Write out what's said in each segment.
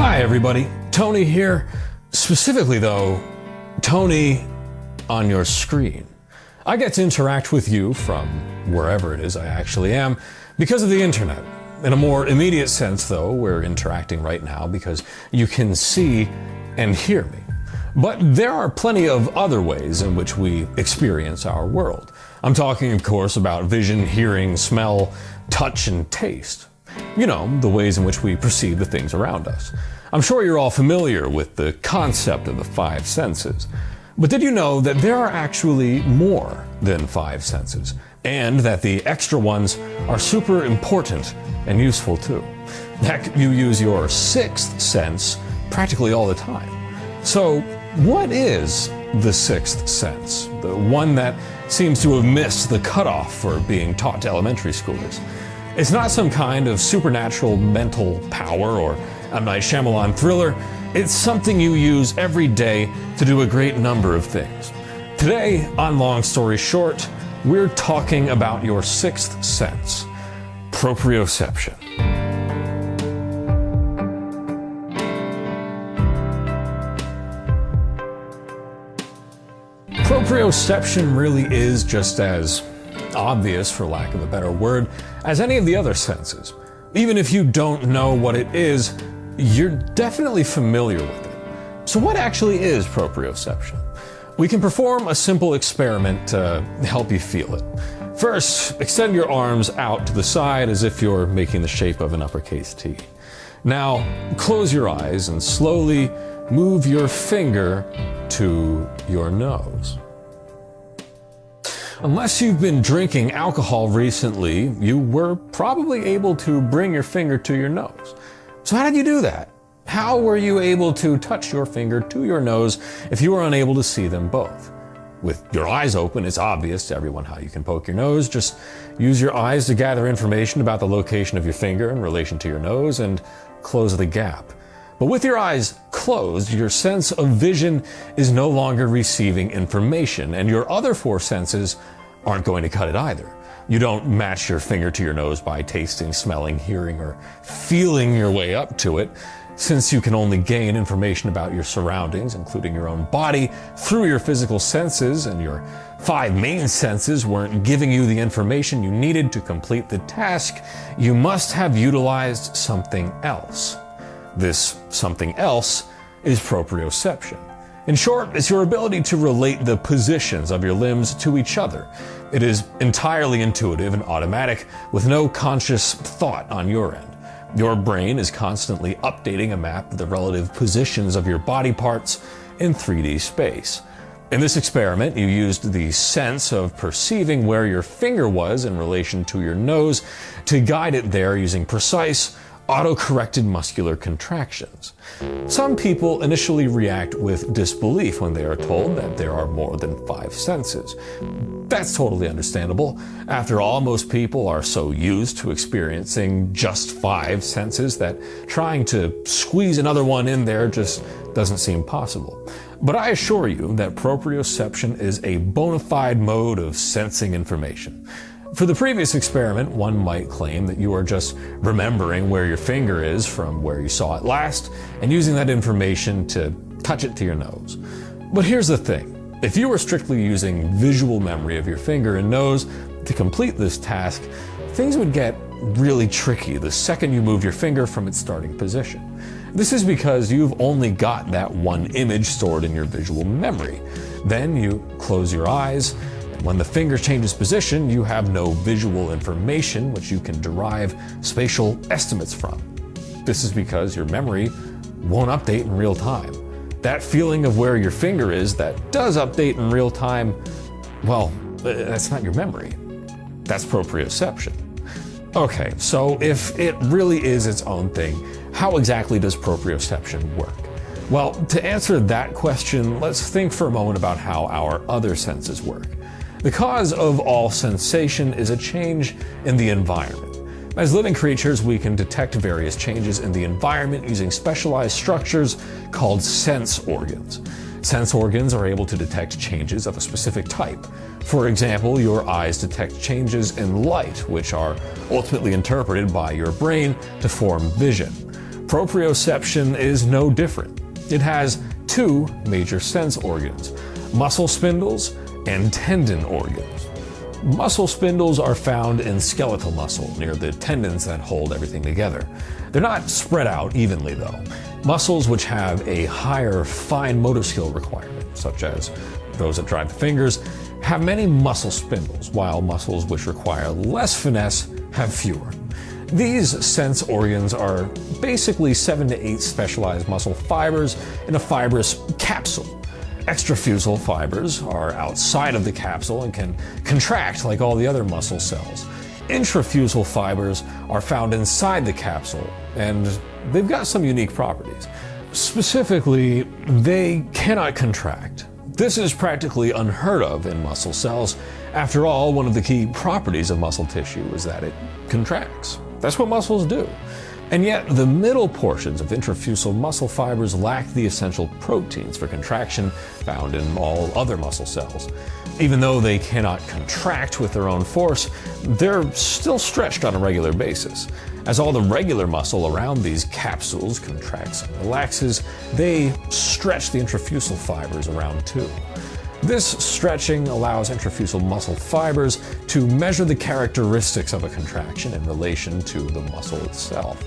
Hi everybody, Tony here. Specifically though, Tony on your screen. I get to interact with you from wherever it is I actually am because of the internet. In a more immediate sense though, we're interacting right now because you can see and hear me. But there are plenty of other ways in which we experience our world. I'm talking of course about vision, hearing, smell, touch, and taste. You know, the ways in which we perceive the things around us. I'm sure you're all familiar with the concept of the five senses. But did you know that there are actually more than five senses? And that the extra ones are super important and useful too. Heck, you use your sixth sense practically all the time. So, what is the sixth sense? The one that seems to have missed the cutoff for being taught to elementary schoolers. It's not some kind of supernatural mental power or M. Night Shyamalan thriller. It's something you use every day to do a great number of things. Today, on Long Story Short, we're talking about your sixth sense, proprioception. Proprioception really is just as obvious, for lack of a better word, as any of the other senses. Even if you don't know what it is, you're definitely familiar with it. So what actually is proprioception? We can perform a simple experiment to help you feel it. First, extend your arms out to the side as if you're making the shape of an uppercase T. Now, close your eyes and slowly move your finger to your nose. Unless you've been drinking alcohol recently, you were probably able to bring your finger to your nose. So how did you do that? How were you able to touch your finger to your nose if you were unable to see them both? With your eyes open, it's obvious to everyone how you can poke your nose. Just use your eyes to gather information about the location of your finger in relation to your nose and close the gap. But with your eyes closed, your sense of vision is no longer receiving information, and your other four senses aren't going to cut it either. You don't match your finger to your nose by tasting, smelling, hearing, or feeling your way up to it, since you can only gain information about your surroundings, including your own body, through your physical senses, and your five main senses weren't giving you the information you needed to complete the task. You must have utilized something else. This something else is proprioception. In short, it's your ability to relate the positions of your limbs to each other. It is entirely intuitive and automatic, with no conscious thought on your end. Your brain is constantly updating a map of the relative positions of your body parts in 3D space. In this experiment, you used the sense of perceiving where your finger was in relation to your nose to guide it there using precise, auto-corrected muscular contractions. Some people initially react with disbelief when they are told that there are more than five senses. That's totally understandable. After all, most people are so used to experiencing just five senses that trying to squeeze another one in there just doesn't seem possible. But I assure you that proprioception is a bona fide mode of sensing information. For the previous experiment, one might claim that you are just remembering where your finger is from where you saw it last and using that information to touch it to your nose. But here's the thing. If you were strictly using visual memory of your finger and nose to complete this task, things would get really tricky the second you move your finger from its starting position. This is because you've only got that one image stored in your visual memory. Then you close your eyes. When the finger changes position, you have no visual information which you can derive spatial estimates from. This is because your memory won't update in real time. That feeling of where your finger is that does update in real time, well, that's not your memory. That's proprioception. Okay, so if it really is its own thing, how exactly does proprioception work? Well, to answer that question, let's think for a moment about how our other senses work. The cause of all sensation is a change in the environment. As living creatures, we can detect various changes in the environment using specialized structures called sense organs. Sense organs are able to detect changes of a specific type. For example, your eyes detect changes in light, which are ultimately interpreted by your brain to form vision. Proprioception is no different. It has two major sense organs, muscle spindles and tendon organs. Muscle spindles are found in skeletal muscle, near the tendons that hold everything together. They're not spread out evenly though. Muscles which have a higher fine motor skill requirement, such as those that drive the fingers, have many muscle spindles, while muscles which require less finesse have fewer. These sense organs are basically 7 to 8 specialized muscle fibers in a fibrous capsule. Extrafusal fibers are outside of the capsule and can contract like all the other muscle cells. Intrafusal fibers are found inside the capsule, and they've got some unique properties. Specifically, they cannot contract. This is practically unheard of in muscle cells. After all, one of the key properties of muscle tissue is that it contracts. That's what muscles do. And yet, the middle portions of intrafusal muscle fibers lack the essential proteins for contraction found in all other muscle cells. Even though they cannot contract with their own force, they're still stretched on a regular basis. As all the regular muscle around these capsules contracts and relaxes, they stretch the intrafusal fibers around too. This stretching allows intrafusal muscle fibers to measure the characteristics of a contraction in relation to the muscle itself.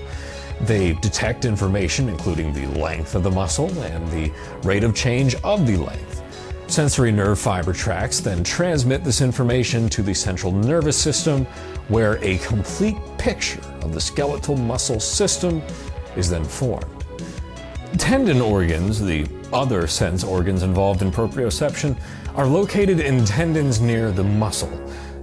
They detect information including the length of the muscle and the rate of change of the length. Sensory nerve fiber tracts then transmit this information to the central nervous system, where a complete picture of the skeletal muscle system is then formed. Tendon organs, the other sense organs involved in proprioception, are located in tendons near the muscle.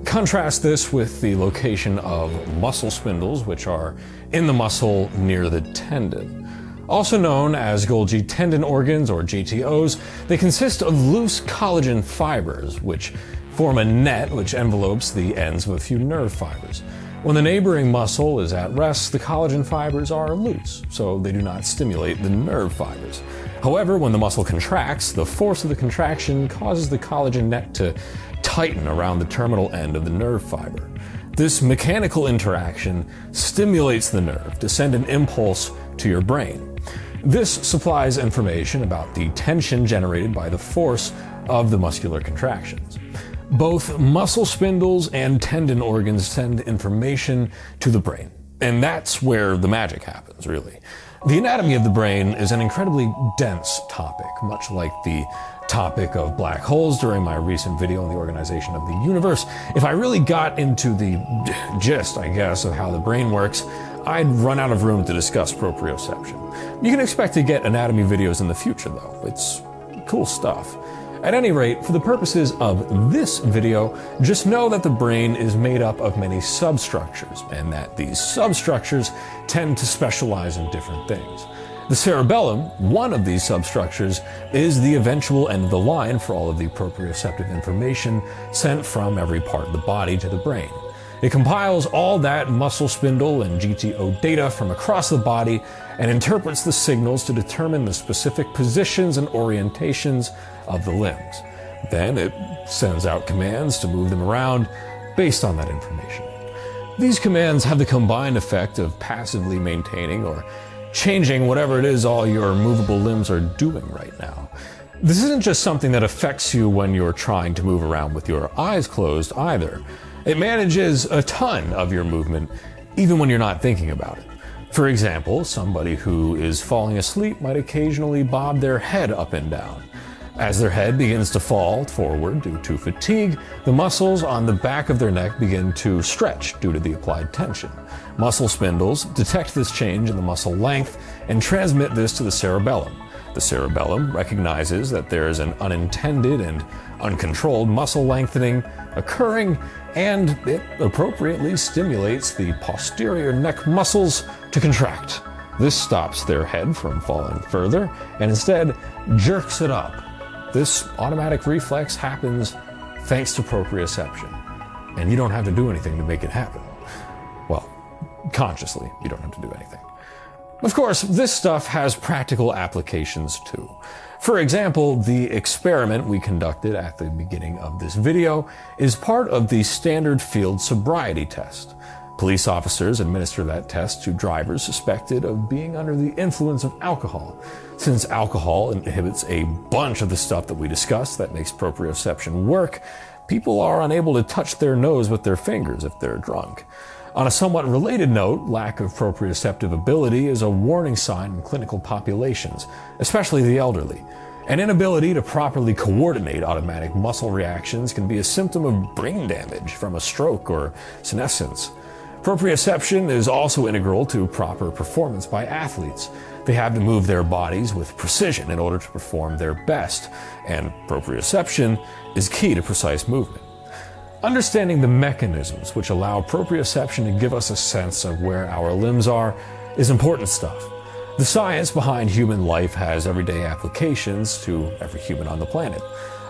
Contrast this with the location of muscle spindles, which are in the muscle near the tendon. Also known as Golgi tendon organs, or GTOs, they consist of loose collagen fibers, which form a net which envelopes the ends of a few nerve fibers. When the neighboring muscle is at rest, the collagen fibers are loose, so they do not stimulate the nerve fibers. However, when the muscle contracts, the force of the contraction causes the collagen net to tighten around the terminal end of the nerve fiber. This mechanical interaction stimulates the nerve to send an impulse to your brain. This supplies information about the tension generated by the force of the muscular contractions. Both muscle spindles and tendon organs send information to the brain, and that's where the magic happens, really. The anatomy of the brain is an incredibly dense topic, much like the topic of black holes during my recent video on the organization of the universe. If I really got into the gist, I guess, of how the brain works, I'd run out of room to discuss proprioception. You can expect to get anatomy videos in the future, though. It's cool stuff. At any rate, for the purposes of this video, just know that the brain is made up of many substructures, and that these substructures tend to specialize in different things. The cerebellum, one of these substructures, is the eventual end of the line for all of the proprioceptive information sent from every part of the body to the brain. It compiles all that muscle spindle and GTO data from across the body and interprets the signals to determine the specific positions and orientations of the limbs. Then it sends out commands to move them around based on that information. These commands have the combined effect of passively maintaining or changing whatever it is all your movable limbs are doing right now. This isn't just something that affects you when you're trying to move around with your eyes closed either. It manages a ton of your movement, even when you're not thinking about it. For example, somebody who is falling asleep might occasionally bob their head up and down. As their head begins to fall forward due to fatigue, the muscles on the back of their neck begin to stretch due to the applied tension. Muscle spindles detect this change in the muscle length and transmit this to the cerebellum. The cerebellum recognizes that there is an unintended and uncontrolled muscle lengthening occurring, and it appropriately stimulates the posterior neck muscles to contract. This stops their head from falling further and instead jerks it up. This automatic reflex happens thanks to proprioception, and you don't have to do anything to make it happen. Well, consciously, you don't have to do anything. Of course, this stuff has practical applications too. For example, the experiment we conducted at the beginning of this video is part of the standard field sobriety test. Police officers administer that test to drivers suspected of being under the influence of alcohol. Since alcohol inhibits a bunch of the stuff that we discussed that makes proprioception work, people are unable to touch their nose with their fingers if they're drunk. On a somewhat related note, lack of proprioceptive ability is a warning sign in clinical populations, especially the elderly. An inability to properly coordinate automatic muscle reactions can be a symptom of brain damage from a stroke or senescence. Proprioception is also integral to proper performance by athletes. They have to move their bodies with precision in order to perform their best, and proprioception is key to precise movement. Understanding the mechanisms which allow proprioception to give us a sense of where our limbs are is important stuff. The science behind human life has everyday applications to every human on the planet.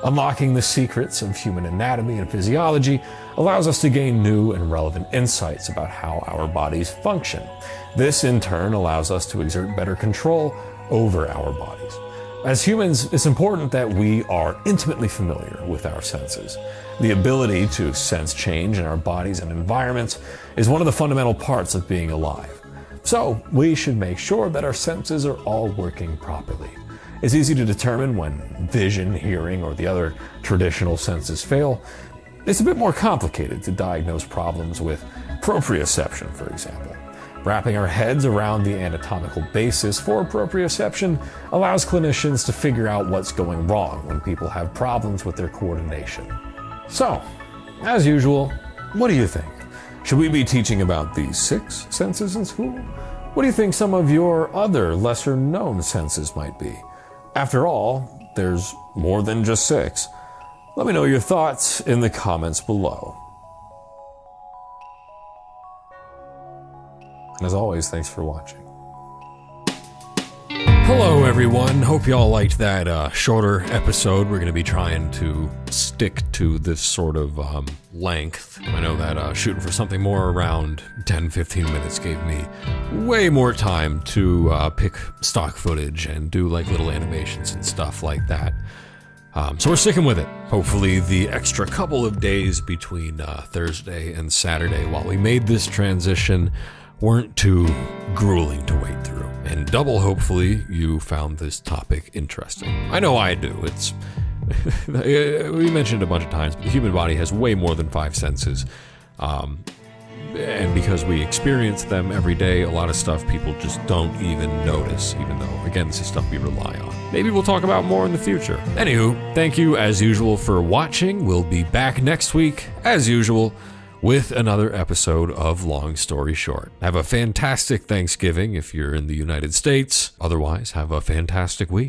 Unlocking the secrets of human anatomy and physiology allows us to gain new and relevant insights about how our bodies function. This, in turn, allows us to exert better control over our bodies. As humans, it's important that we are intimately familiar with our senses. The ability to sense change in our bodies and environments is one of the fundamental parts of being alive. So, we should make sure that our senses are all working properly. It's easy to determine when vision, hearing, or the other traditional senses fail. It's a bit more complicated to diagnose problems with proprioception, for example. Wrapping our heads around the anatomical basis for proprioception allows clinicians to figure out what's going wrong when people have problems with their coordination. So, as usual, what do you think? Should we be teaching about these 6 senses in school? What do you think some of your other lesser-known senses might be? After all, there's more than just 6. Let me know your thoughts in the comments below. And as always, thanks for watching. Hello everyone, hope y'all liked that shorter episode. We're going to be trying to stick to this sort of length. I know that shooting for something more around 10-15 minutes gave me way more time to pick stock footage and do like little animations and stuff like that. So we're sticking with it. Hopefully the extra couple of days between Thursday and Saturday while we made this transition weren't too grueling to wade through. And double hopefully you found this topic interesting. I know I do. It's we mentioned it a bunch of times, but the human body has way more than 5 senses. And because we experience them every day, a lot of stuff people just don't even notice, even though, again, this is stuff we rely on. Maybe we'll talk about more in the future. Anywho, thank you as usual for watching. We'll be back next week, as usual, with another episode of Long Story Short. Have a fantastic Thanksgiving if you're in the United States. Otherwise, have a fantastic week.